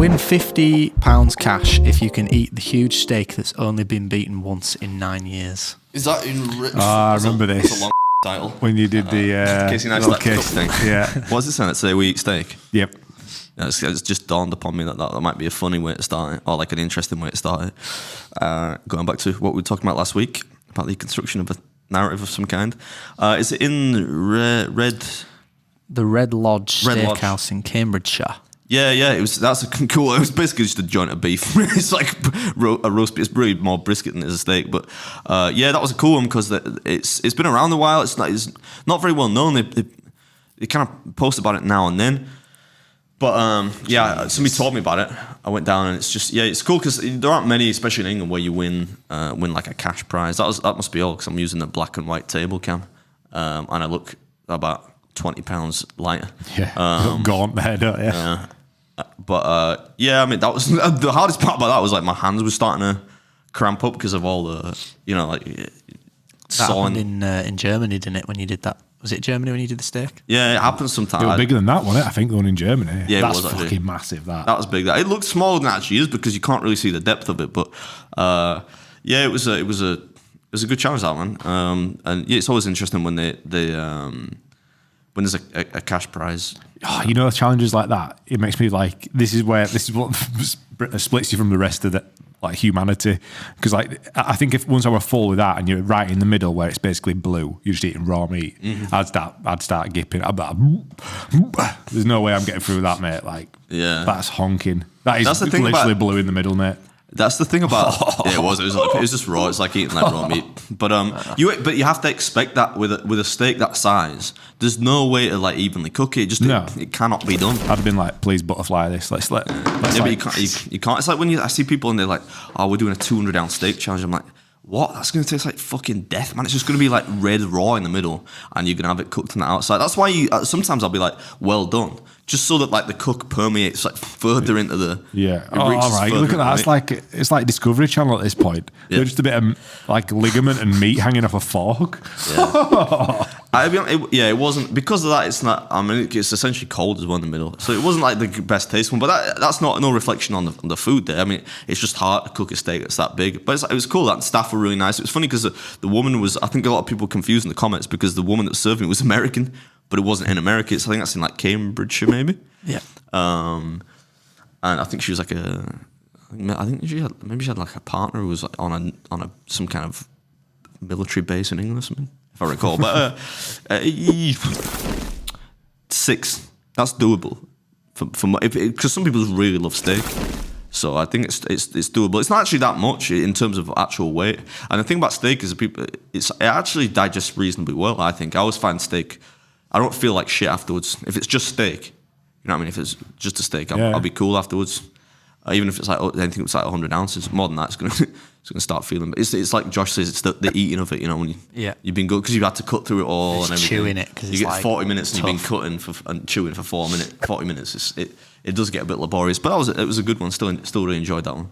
win £50 cash if you can eat the huge steak that's only been beaten once in 9 years. Is that in? I remember this. That's a long title. When you did the Casey Neistat case thing. Yeah. What does it say? Let's say we eat steak. Yep. Yeah, it's just dawned upon me that might be a funny way to start it, or like an interesting way to start it. Going back to what we were talking about last week about the construction of a narrative of some kind. Is it in Red? The Red Lodge Red Lodge. Steakhouse in Cambridgeshire. Yeah. That's a cool. It was basically just a joint of beef. It's like a roast. It's really more brisket than it is a steak. But that was a cool one because it's been around a while. It's not very well known. They kind of post about it now and then. But somebody told me about it. I went down and it's cool because there aren't many, especially in England, where you win like a cash prize. That must be all because I'm using the black and white table cam, and I look about 20 pounds lighter. Yeah, gaunt there, don't you? I mean that was the hardest part about that was like my hands were starting to cramp up because of all the That happened in Germany, didn't it? When you did that. Was it Germany when you did the steak? Yeah, it happens sometimes. It was bigger than that, wasn't it? I think the one in Germany. Yeah, that's it was fucking actually massive. That was big. It looked smaller than it actually is because you can't really see the depth of it. But it was a good challenge, that one. And yeah, it's always interesting when when there's a cash prize. Oh, challenges like that. It makes me like this is what splits you from the rest of the like humanity. Because like I think if once I were full with that and you're right in the middle where it's basically blue, you're just eating raw meat. Mm-hmm. I'd start gipping. I'd be like, there's no way I'm getting through that, mate. Like, yeah, that's honking. That's literally blue in the middle, mate. That's the thing about it was just raw. It's like eating like raw meat. But you have to expect that with a steak that size. There's no way to like evenly cook it. It cannot be done. I'd have been like, please butterfly this. Let's but you can't. It's like when I see people and they're like, oh, we're doing a 200-ounce steak challenge. I'm like, what? That's going to taste like fucking death, man. It's just going to be like red raw in the middle, and you're going to have it cooked on the outside. That's why sometimes I'll be like, well done, just so that like the cook permeates like further into the. Yeah. All right. Look at that. It's like Discovery Channel at this point. Yeah. They're just a bit of like ligament and meat hanging off a fork. Yeah. It wasn't because of that. It's not. I mean, it's essentially cold as well in the middle, so it wasn't like the best taste one. But that's no reflection on the food there. I mean, it's just hard to cook a steak that's that big. But it was cool. That staff were really nice. It was funny because the woman was. I think a lot of people confused in the comments because the woman that served me was American, but it wasn't in America. I think that's in like Cambridgeshire, maybe. Yeah. And I think she was like I think she had like a partner who was like on some kind of military base in England or something, if I recall. But 6, that's doable because some people really love steak. So I think it's doable. It's not actually that much in terms of actual weight. And the thing about steak is it actually digests reasonably well. I think I always find steak. I don't feel like shit afterwards if it's just steak. You know what I mean? If it's just a steak, I'll be cool afterwards. Even if it's like anything that's like 100 ounces, more than that, it's gonna start feeling. But it's like Josh says, it's the eating of it. You know, when you've been good because you've had to cut through it all and everything. Chewing it because you get like 40 minutes tough. And you've been cutting and chewing for 40 minutes. It does get a bit laborious, but it was a good one. Still really enjoyed that one.